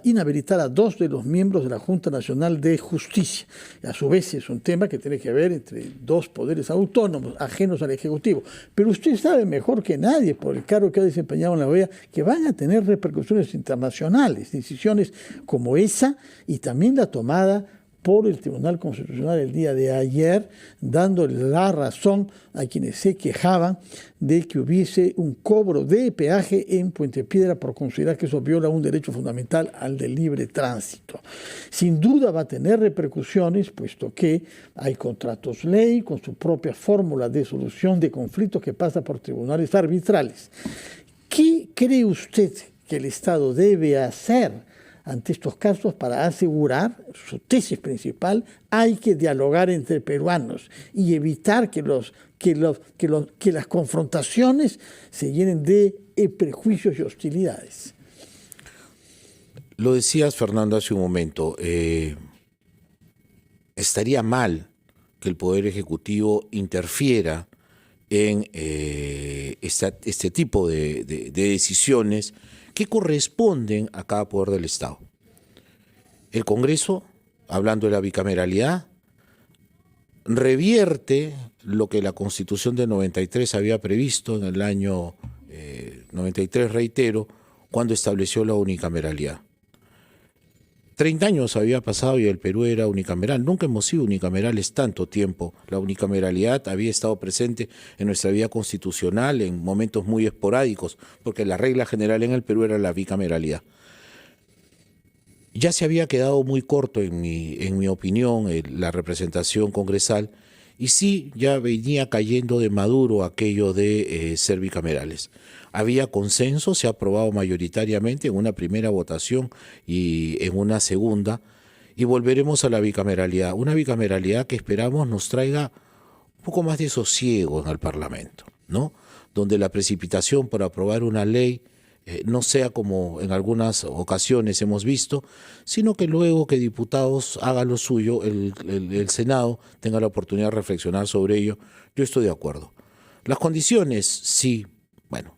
inhabilitar a 2 de los miembros de la Junta Nacional de Justicia. A su vez es un tema que tiene que ver entre 2 poderes autónomos, ajenos al Ejecutivo. Pero usted sabe mejor que nadie, por el cargo que ha desempeñado en la OEA, que van a tener repercusiones internacionales, decisiones como esa, y también la tomada por el Tribunal Constitucional el día de ayer, dándole la razón a quienes se quejaban de que hubiese un cobro de peaje en Puente Piedra por considerar que eso viola un derecho fundamental al de libre tránsito. Sin duda va a tener repercusiones, puesto que hay contratos ley con su propia fórmula de solución de conflictos que pasa por tribunales arbitrales. ¿Qué cree usted que el Estado debe hacer ante estos casos para asegurar su tesis principal? Hay que dialogar entre peruanos y evitar que las confrontaciones se llenen de prejuicios y hostilidades. Lo decías, Fernando, hace un momento. Estaría mal que el Poder Ejecutivo interfiera en este tipo de decisiones que corresponden a cada poder del Estado. El Congreso, hablando de la bicameralidad, revierte lo que la Constitución del 93 había previsto en el año 93, reitero, cuando estableció la unicameralidad. 30 años había pasado y el Perú era unicameral. Nunca hemos sido unicamerales tanto tiempo. La unicameralidad había estado presente en nuestra vida constitucional en momentos muy esporádicos, porque la regla general en el Perú era la bicameralidad. Ya se había quedado muy corto, en mi opinión, la representación congresal, y sí, ya venía cayendo de maduro aquello de ser bicamerales. Había consenso, se ha aprobado mayoritariamente en una primera votación y en una segunda, y volveremos a la bicameralidad. Una bicameralidad que esperamos nos traiga un poco más de sosiego en el Parlamento, ¿no? Donde la precipitación por aprobar una ley no sea como en algunas ocasiones hemos visto, sino que luego que diputados hagan lo suyo, el Senado tenga la oportunidad de reflexionar sobre ello. Yo estoy de acuerdo. Las condiciones, sí, bueno,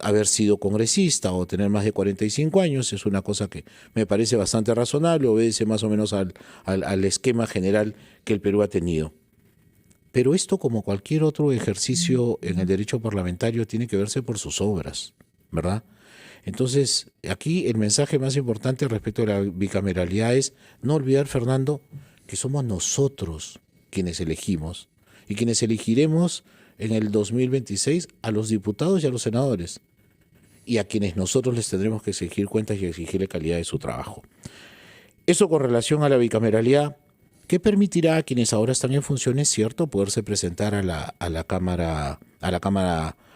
haber sido congresista o tener más de 45 años es una cosa que me parece bastante razonable, obedece más o menos al esquema general que el Perú ha tenido. Pero esto, como cualquier otro ejercicio en el derecho parlamentario, tiene que verse por sus obras, ¿verdad? Entonces, aquí el mensaje más importante respecto a la bicameralidad es no olvidar, Fernando, que somos nosotros quienes elegimos y quienes elegiremos en el 2026 a los diputados y a los senadores, y a quienes nosotros les tendremos que exigir cuentas y exigirle calidad de su trabajo. Eso con relación a la bicameralidad, que permitirá a quienes ahora están en funciones, cierto, poderse presentar a la Cámara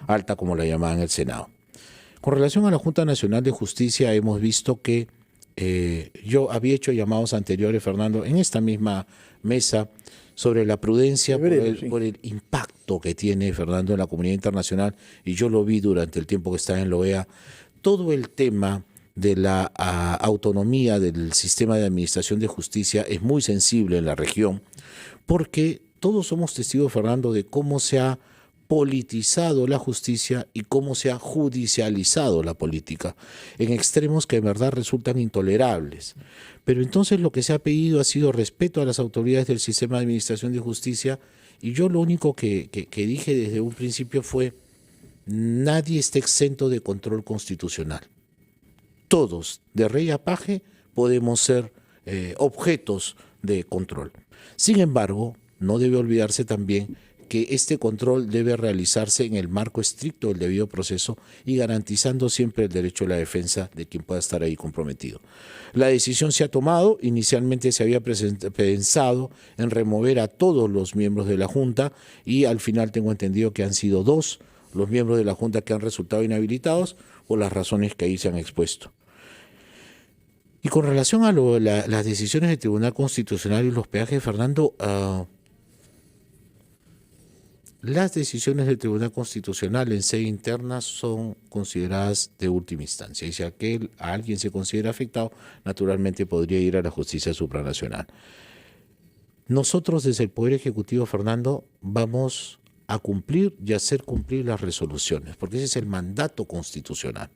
Alta, como la llamaban, el Senado. Con relación a la Junta Nacional de Justicia, hemos visto que yo había hecho llamados anteriores, Fernando, en esta misma mesa, sobre la prudencia por el impacto que tiene, Fernando, en la comunidad internacional, y yo lo vi durante el tiempo que estaba en la OEA, todo el tema de la autonomía del sistema de administración de justicia es muy sensible en la región, porque todos somos testigos, Fernando, de cómo se ha politizado la justicia y cómo se ha judicializado la política, en extremos que en verdad resultan intolerables. Pero entonces lo que se ha pedido ha sido respeto a las autoridades del sistema de administración de justicia, y yo lo único que dije desde un principio fue: nadie está exento de control constitucional. todos, de rey a paje, podemos ser objetos de control. Sin embargo, no debe olvidarse también que este control debe realizarse en el marco estricto del debido proceso y garantizando siempre el derecho a la defensa de quien pueda estar ahí comprometido. La decisión se ha tomado, inicialmente se había pensado en remover a todos los miembros de la Junta y al final tengo entendido que han sido 2 los miembros de la Junta que han resultado inhabilitados por las razones que ahí se han expuesto. Y con relación a las decisiones del Tribunal Constitucional y los peajes, Fernando, las decisiones del Tribunal Constitucional en sede interna son consideradas de última instancia. Y si alguien se considera afectado, naturalmente podría ir a la justicia supranacional. Nosotros desde el Poder Ejecutivo, Fernando, vamos a cumplir y hacer cumplir las resoluciones, porque ese es el mandato constitucional.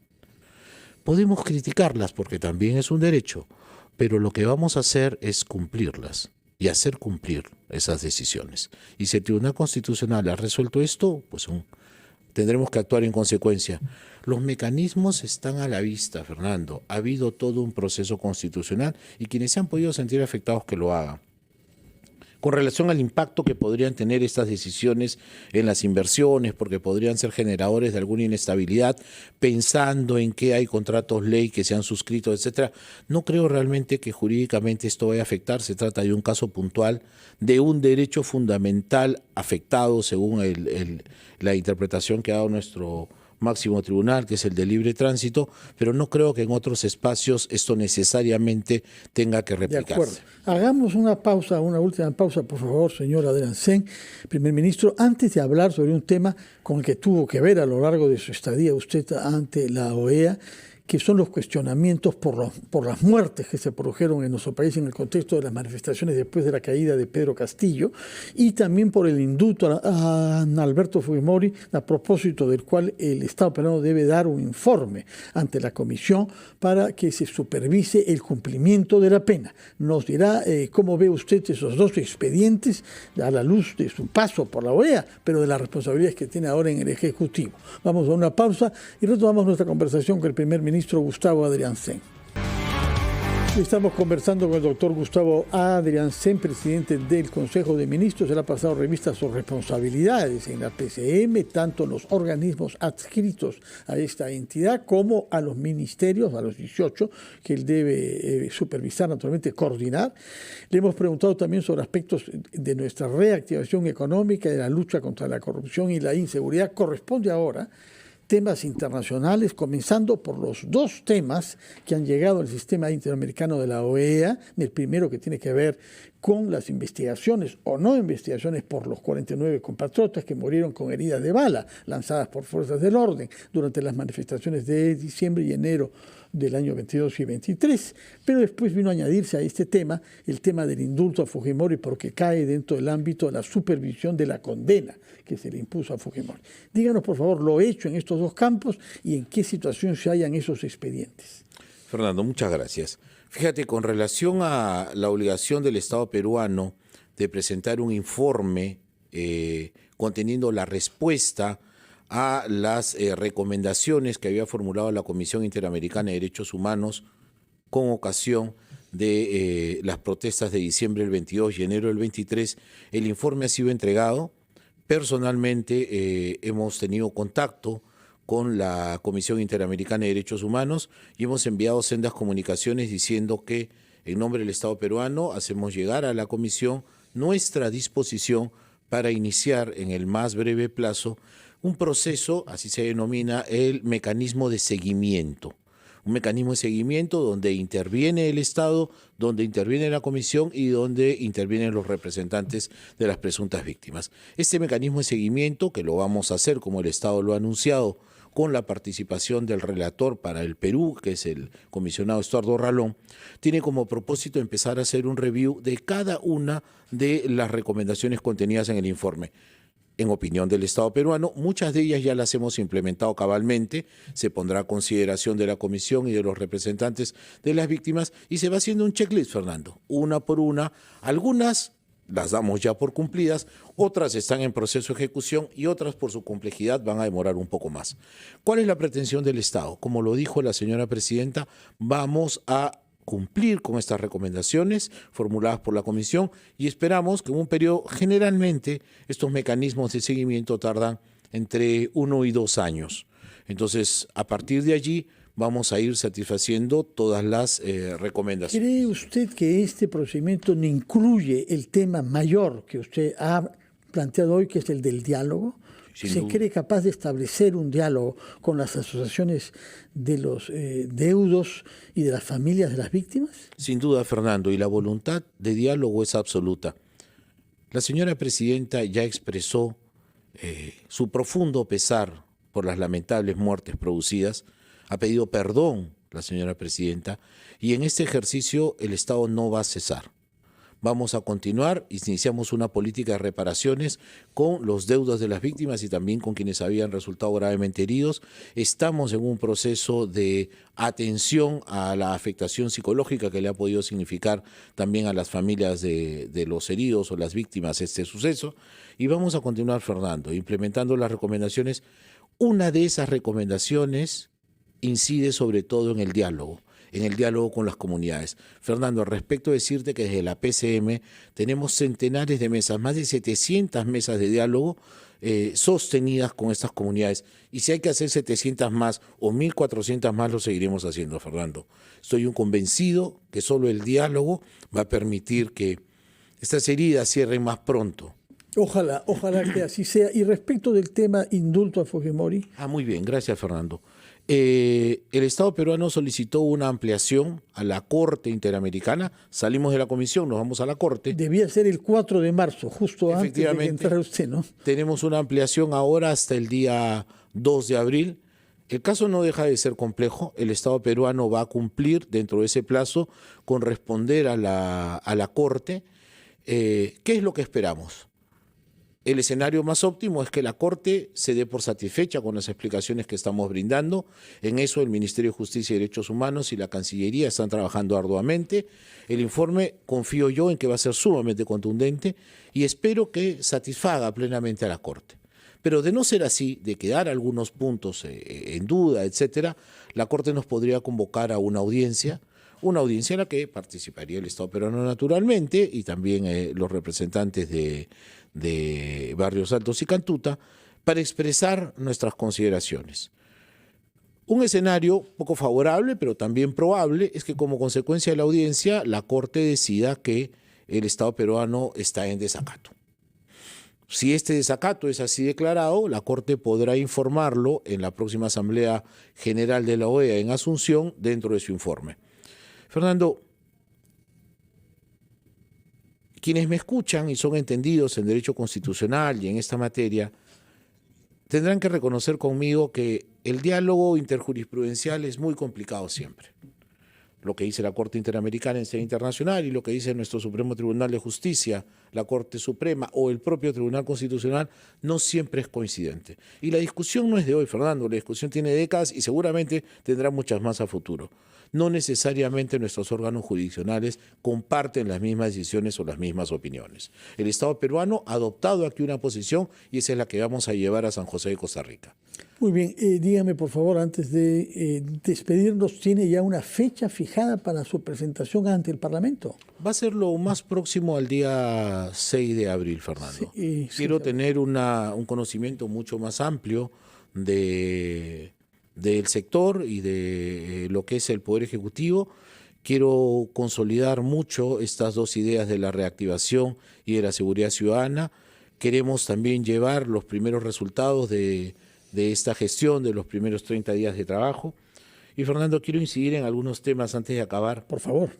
Podemos criticarlas porque también es un derecho, pero lo que vamos a hacer es cumplirlas y hacer cumplir esas decisiones. Y si el Tribunal Constitucional ha resuelto esto, pues tendremos que actuar en consecuencia. Los mecanismos están a la vista, Fernando. Ha habido todo un proceso constitucional y quienes se han podido sentir afectados que lo hagan. Con relación al impacto que podrían tener estas decisiones en las inversiones, porque podrían ser generadores de alguna inestabilidad, pensando en que hay contratos ley que se han suscrito, etcétera, no creo realmente que jurídicamente esto vaya a afectar. Se trata de un caso puntual de un derecho fundamental afectado según la interpretación que ha dado nuestro máximo tribunal, que es el de libre tránsito, pero no creo que en otros espacios esto necesariamente tenga que replicarse. De acuerdo. Hagamos una pausa, una última pausa, por favor, señor Adrián Sen, primer ministro, antes de hablar sobre un tema con el que tuvo que ver a lo largo de su estadía usted ante la OEA, que son los cuestionamientos por las muertes que se produjeron en nuestro país en el contexto de las manifestaciones después de la caída de Pedro Castillo, y también por el indulto a Alberto Fujimori, a propósito del cual el Estado peruano debe dar un informe ante la Comisión para que se supervise el cumplimiento de la pena. Nos dirá cómo ve usted esos 2 expedientes a la luz de su paso por la OEA, pero de las responsabilidades que tiene ahora en el Ejecutivo. Vamos a una pausa y retomamos nuestra conversación con el primer ministro Gustavo Adrián Sen. Estamos conversando con el doctor Gustavo Adrián Sen, presidente del Consejo de Ministros. Él ha pasado revista a sus responsabilidades en la PCM, tanto en los organismos adscritos a esta entidad como a los ministerios, a los 18, que él debe supervisar, naturalmente coordinar. Le hemos preguntado también sobre aspectos de nuestra reactivación económica, de la lucha contra la corrupción y la inseguridad. Corresponde ahora temas internacionales, comenzando por los 2 temas que han llegado al sistema interamericano de la OEA. El primero, que tiene que ver con las investigaciones o no investigaciones por los 49 compatriotas que murieron con heridas de bala lanzadas por fuerzas del orden durante las manifestaciones de diciembre y enero del año 22 y 23, pero después vino a añadirse a este tema el tema del indulto a Fujimori, porque cae dentro del ámbito de la supervisión de la condena que se le impuso a Fujimori. Díganos, por favor, lo hecho en estos 2 campos y en qué situación se hallan esos expedientes. Fernando, muchas gracias. Fíjate, con relación a la obligación del Estado peruano de presentar un informe conteniendo la respuesta a las recomendaciones que había formulado la Comisión Interamericana de Derechos Humanos con ocasión de las protestas de diciembre del 22 y enero del 23, el informe ha sido entregado. Personalmente hemos tenido contacto con la Comisión Interamericana de Derechos Humanos y hemos enviado sendas comunicaciones diciendo que en nombre del Estado peruano hacemos llegar a la Comisión nuestra disposición para iniciar en el más breve plazo un proceso, así se denomina, el mecanismo de seguimiento. Un mecanismo de seguimiento donde interviene el Estado, donde interviene la Comisión y donde intervienen los representantes de las presuntas víctimas. Este mecanismo de seguimiento, que lo vamos a hacer como el Estado lo ha anunciado, con la participación del relator para el Perú, que es el comisionado Estuardo Ralón, tiene como propósito empezar a hacer un review de cada una de las recomendaciones contenidas en el informe. En opinión del Estado peruano, muchas de ellas ya las hemos implementado cabalmente, se pondrá a consideración de la Comisión y de los representantes de las víctimas y se va haciendo un checklist, Fernando, una por una. Algunas las damos ya por cumplidas, otras están en proceso de ejecución y otras por su complejidad van a demorar un poco más. ¿Cuál es la pretensión del Estado? Como lo dijo la señora presidenta, vamos a cumplir con estas recomendaciones formuladas por la Comisión y esperamos que en un periodo, generalmente estos mecanismos de seguimiento tardan entre 1 y 2 años. Entonces, a partir de allí vamos a ir satisfaciendo todas las recomendaciones. ¿Cree usted que este procedimiento no incluye el tema mayor que usted ha planteado hoy, que es el del diálogo? ¿Se cree capaz de establecer un diálogo con las asociaciones de los deudos y de las familias de las víctimas? Sin duda, Fernando, y la voluntad de diálogo es absoluta. La señora presidenta ya expresó su profundo pesar por las lamentables muertes producidas, ha pedido perdón la señora presidenta y en este ejercicio el Estado no va a cesar. Vamos a continuar, iniciamos una política de reparaciones con los deudos de las víctimas y también con quienes habían resultado gravemente heridos. Estamos en un proceso de atención a la afectación psicológica que le ha podido significar también a las familias de los heridos o las víctimas este suceso. Y vamos a continuar, Fernando, implementando las recomendaciones. Una de esas recomendaciones incide sobre todo en el diálogo con las comunidades. Fernando, al respecto decirte que desde la PCM tenemos centenares de mesas, más de 700 mesas de diálogo sostenidas con estas comunidades. Y si hay que hacer 700 más o 1.400 más, lo seguiremos haciendo, Fernando. Estoy convencido que solo el diálogo va a permitir que estas heridas cierren más pronto. Ojalá que así sea. Y respecto del tema indulto a Fujimori. Muy bien, gracias, Fernando. El Estado peruano solicitó una ampliación a la Corte Interamericana. Salimos de la comisión, nos vamos a la Corte. Debía ser el 4 de marzo, justo antes de que entrara usted, ¿no? Tenemos una ampliación ahora hasta el día 2 de abril. El caso no deja de ser complejo. El Estado peruano va a cumplir dentro de ese plazo con responder a la Corte. ¿Qué es lo que esperamos? El escenario más óptimo es que la Corte se dé por satisfecha con las explicaciones que estamos brindando. En eso el Ministerio de Justicia y Derechos Humanos y la Cancillería están trabajando arduamente. El informe, confío yo en que va a ser sumamente contundente y espero que satisfaga plenamente a la Corte. Pero de no ser así, de quedar algunos puntos en duda, etcétera, la Corte nos podría convocar a una audiencia en la que participaría el Estado peruano naturalmente y también los representantes de Barrios Altos y Cantuta para expresar nuestras consideraciones. Un escenario poco favorable, pero también probable, es que como consecuencia de la audiencia, la Corte decida que el Estado peruano está en desacato. Si este desacato es así declarado, la Corte podrá informarlo en la próxima Asamblea General de la OEA en Asunción dentro de su informe. Fernando, quienes me escuchan y son entendidos en derecho constitucional y en esta materia, tendrán que reconocer conmigo que el diálogo interjurisprudencial es muy complicado siempre. Lo que dice la Corte Interamericana en sede internacional y lo que dice nuestro Supremo Tribunal de Justicia, la Corte Suprema o el propio Tribunal Constitucional no siempre es coincidente. Y la discusión no es de hoy, Fernando, la discusión tiene décadas y seguramente tendrá muchas más a futuro. No necesariamente nuestros órganos jurisdiccionales comparten las mismas decisiones o las mismas opiniones. El Estado peruano ha adoptado aquí una posición y esa es la que vamos a llevar a San José de Costa Rica. Muy bien, dígame por favor, antes de despedirnos, ¿tiene ya una fecha fijada para su presentación ante el Parlamento? Va a ser lo más próximo al día 6 de abril, Fernando. Quiero tener un conocimiento mucho más amplio del sector y de lo que es el Poder Ejecutivo. Quiero consolidar mucho estas dos ideas de la reactivación y de la seguridad ciudadana. Queremos también llevar los primeros resultados de esta gestión, de los primeros 30 días de trabajo. Y Fernando, quiero incidir en algunos temas antes de acabar. Por favor.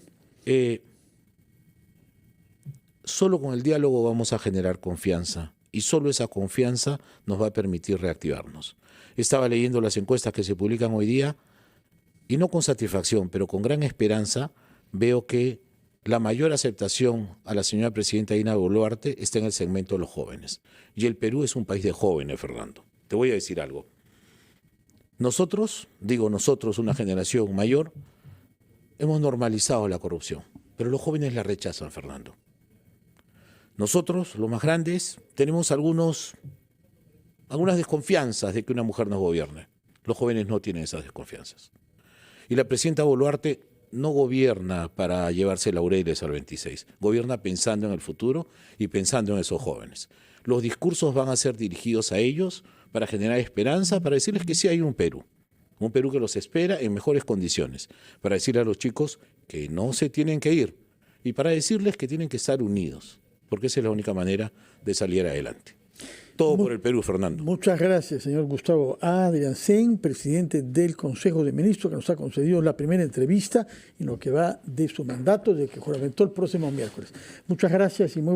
Solo con el diálogo vamos a generar confianza y solo esa confianza nos va a permitir reactivarnos. Estaba leyendo las encuestas que se publican hoy día y no con satisfacción, pero con gran esperanza, veo que la mayor aceptación a la señora presidenta Dina Boluarte está en el segmento de los jóvenes. Y el Perú es un país de jóvenes, Fernando. Te voy a decir algo. Nosotros, una generación mayor, hemos normalizado la corrupción, pero los jóvenes la rechazan, Fernando. Nosotros, los más grandes, tenemos algunas desconfianzas de que una mujer nos gobierne. Los jóvenes no tienen esas desconfianzas. Y la presidenta Boluarte no gobierna para llevarse laureles al 26, gobierna pensando en el futuro y pensando en esos jóvenes. Los discursos van a ser dirigidos a ellos para generar esperanza, para decirles que sí hay un Perú que los espera en mejores condiciones, para decirle a los chicos que no se tienen que ir y para decirles que tienen que estar unidos, porque esa es la única manera de salir adelante. Todo por el Perú, Fernando. Muchas gracias, señor Gustavo Adriancén, presidente del Consejo de Ministros, que nos ha concedido la primera entrevista en lo que va de su mandato, de que juramentó el próximo miércoles. Muchas gracias y muy buenos